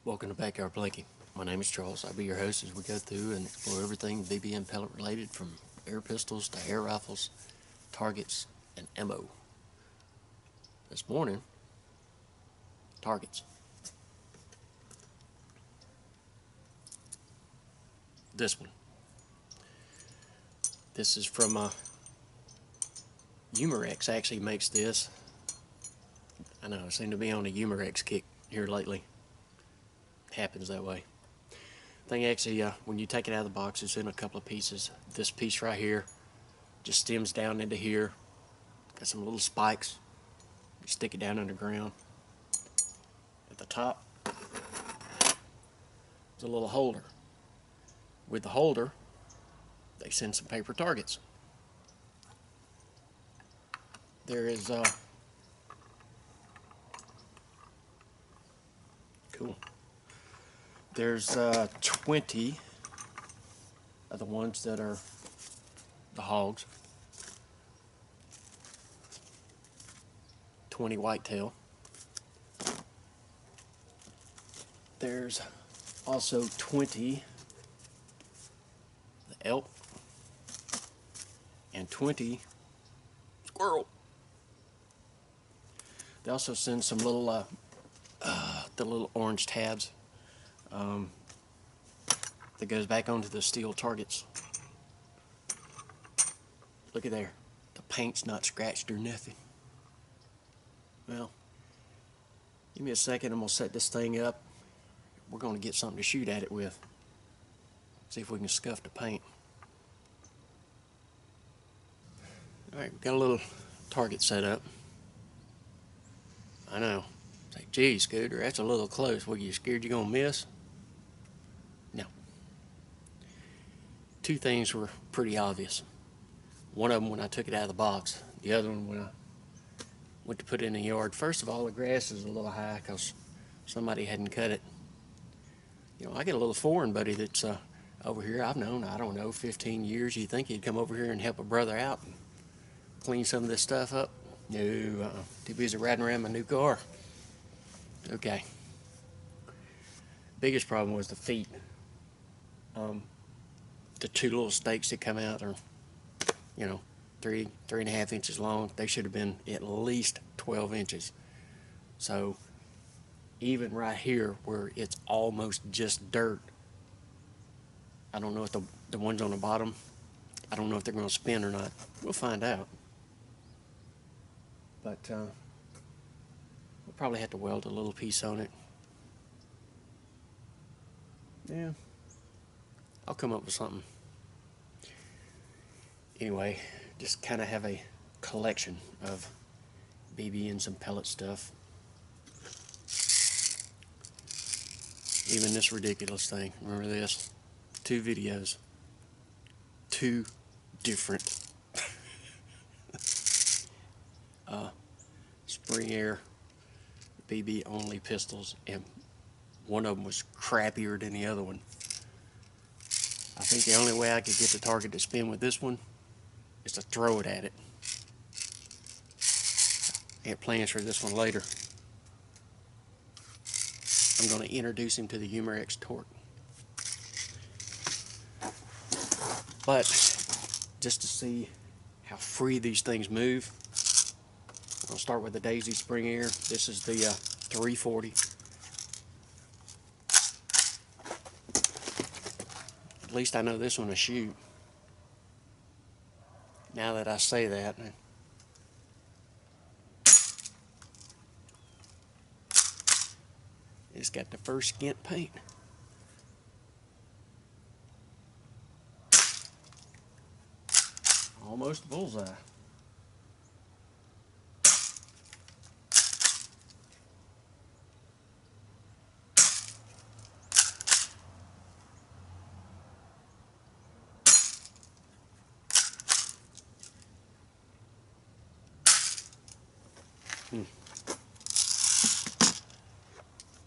Welcome to Backyard Blanking. My name is Charles. I'll be your host as we go through and explore everything BB and pellet related, from air pistols to air rifles, targets, and ammo. This morning, targets. This one. This is from Umarex. Actually makes this. I know, I seem to be on a Umarex kick here lately. Happens that way. Thing actually, when you take it out of the box, it's in a couple of pieces. This piece right here just stems down into here. Got some little spikes. You stick it down underground. At the top, there's a little holder. With the holder, they send some paper targets. There is cool. There's 20 of the ones that are the hogs. 20 whitetail. There's also 20 the elk and 20 squirrel. They also send some little the little orange tabs that goes back onto the steel targets. Look at there. The paint's not scratched or nothing. Well, give me a second. I'm going to set this thing up. We're going to get something to shoot at it with. See if we can scuff the paint. Alright, we've got a little target set up. I know. Say, gee, Scooter, that's a little close. What, you scared you're going to miss? No. Two things were pretty obvious. One of them when I took it out of the box. The other one when I went to put it in the yard. First of all, the grass is a little high because somebody hadn't cut it. You know, I get a little foreign buddy that's over here. I've known, I don't know, 15 years. You'd think he'd come over here and help a brother out and clean some of this stuff up. No, too busy riding around my new car. Okay. Biggest problem was the feet. The two little stakes that come out are, you know, 3.5 inches long. They should have been at least 12 inches. So even right here where it's almost just dirt, I don't know if the ones on the bottom, I don't know if they're going to spin or not. We'll find out. But we'll probably have to weld a little piece on it. Yeah, I'll come up with something. Anyway, just kind of have a collection of BB and some pellet stuff. Even this ridiculous thing. Remember this? 2 videos. 2 different spring air BB only pistols, and one of them was crappier than the other one. I think the only way I could get the target to spin with this one is to throw it at it. I have plans for this one later. I'm going to introduce him to the Umarex torque. But just to see how free these things move, I'll start with the Daisy spring air. This is the 340. At least I know this one will shoot. Now that I say that, it's got the first skint paint. Almost bullseye.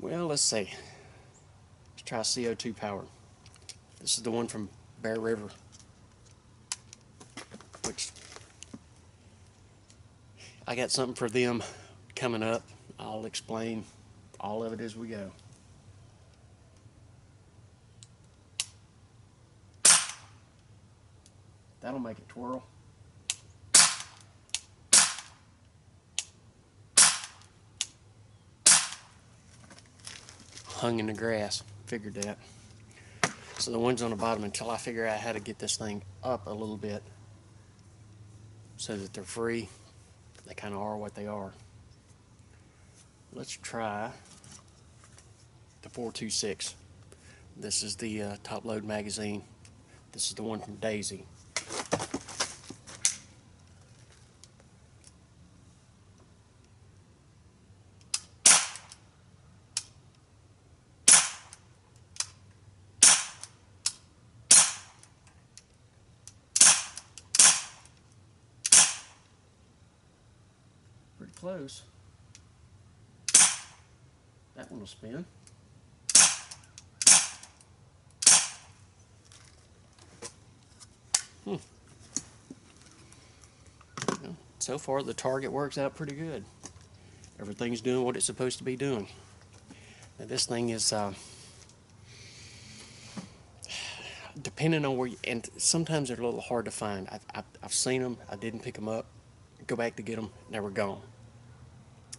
Well, let's see. Let's try CO2 power. This is the one from Bear River, which I got something for them coming up. I'll explain all of it as we go. That'll make it twirl. Hung in the grass. Figured that. So the ones on the bottom, until I figure out how to get this thing up a little bit so that they're free, they kind of are what they are. Let's try the 426. This is the top load magazine. This is the one from Daisy. Pretty close. That one will spin. So far the target works out pretty good. Everything's doing what it's supposed to be doing. Now this thing is depending on where you, and sometimes they're a little hard to find. I've seen them, I didn't pick them up, go back to get them, they were gone.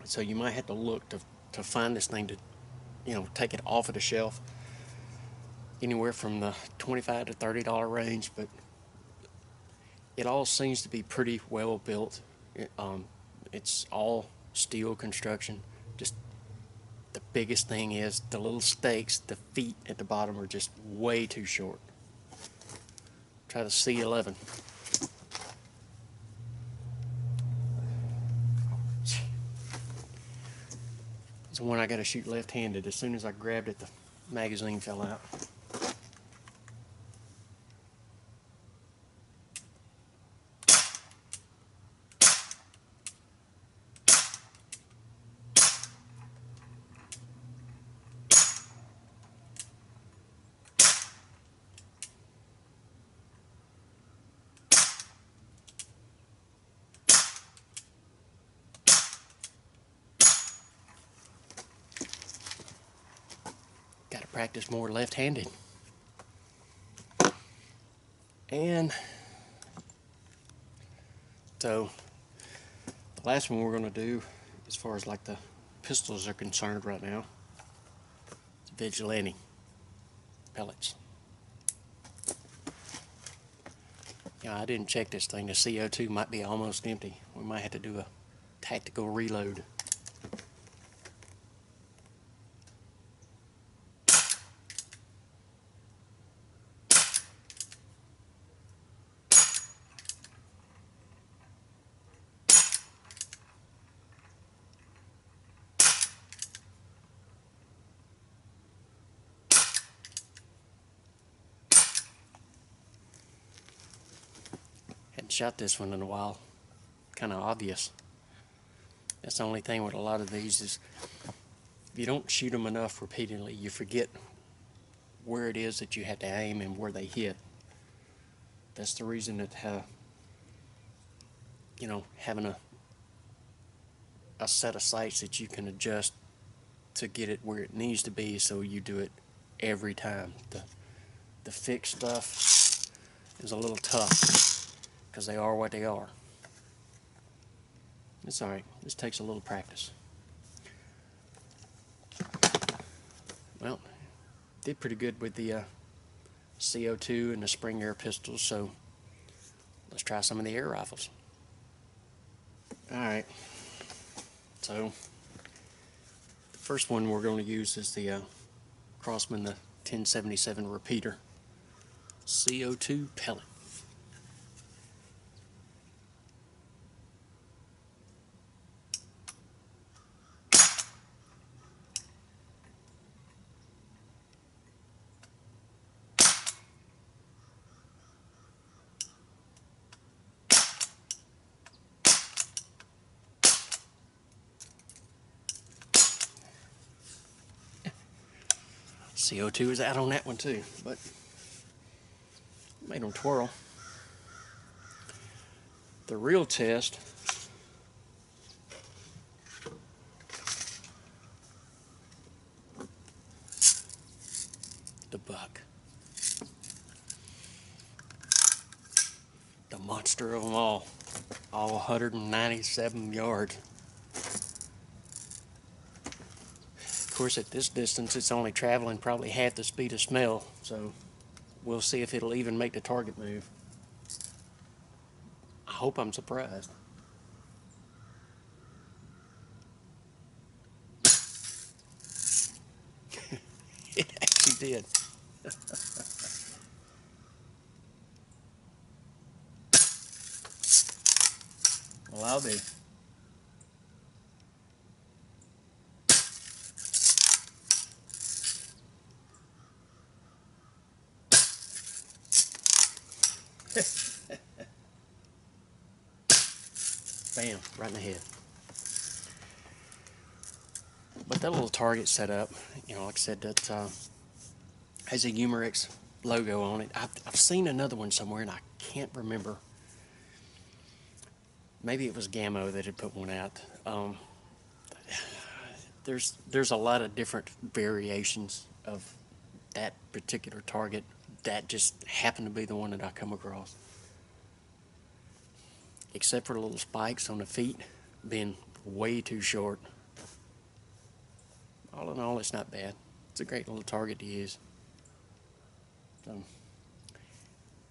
So you might have to look to find this thing, to take it off of the shelf, anywhere from the $25 to $30 range, but it all seems to be pretty well built. It's all steel construction. Just the biggest thing is the little stakes, the feet at the bottom are just way too short. Try the C11. It's the one I got to shoot left-handed. As soon as I grabbed it, the magazine fell out. Got to practice more left-handed. And so the last one we're going to do, as far as like the pistols are concerned right now, it's Vigilante pellets. Yeah, I didn't check this thing. The CO2 might be almost empty. We might have to do a tactical reload. Hadn't shot this one in a while. Kind of obvious. That's the only thing with a lot of these is if you don't shoot them enough repeatedly, you forget where it is that you have to aim and where they hit. That's the reason that having a set of sights that you can adjust to get it where it needs to be, so you do it every time. The fixed stuff is a little tough because they are what they are. It's alright, this takes a little practice. Well, did pretty good with the CO2 and the spring air pistols, so let's try some of the air rifles. Alright, so the first one we're going to use is the Crossman, the 1077 repeater CO2 pellet. CO2 is out on that one too, but made them twirl. The real test the buck. monster of them all 197 yards. Of course, at this distance, it's only traveling probably half the speed of smell, so we'll see if it'll even make the target move. I hope I'm surprised. It actually did. Well, I'll be. Bam, right in the head. But that little target setup, like I said, that has a Umarex logo on it. I've seen another one somewhere, and I can't remember. Maybe it was Gammo that had put one out. There's a lot of different variations of that particular target. That just happened to be the one that I come across. Except for the little spikes on the feet being way too short. All in all, it's not bad. It's a great little target to use. So,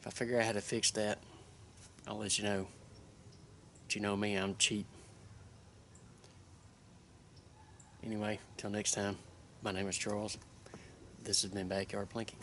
if I figure out how to fix that, I'll let you know. But you know me, I'm cheap. Anyway, till next time, my name is Charles. This has been Backyard Plinking.